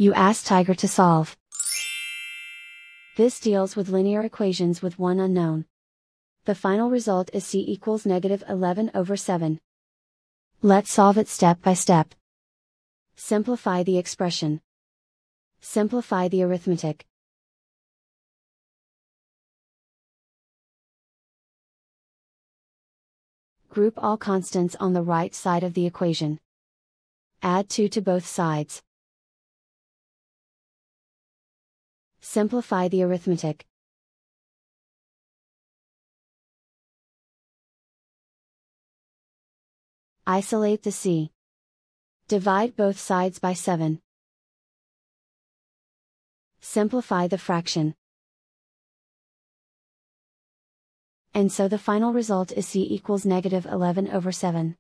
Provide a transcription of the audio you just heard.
You ask Tiger to solve. This deals with linear equations with one unknown. The final result is c equals -11/7. Let's solve it step by step. Simplify the expression. Simplify the arithmetic. Group all constants on the right side of the equation. Add 2 to both sides. Simplify the arithmetic. Isolate the c. Divide both sides by 7. Simplify the fraction. And so the final result is c equals -11/7.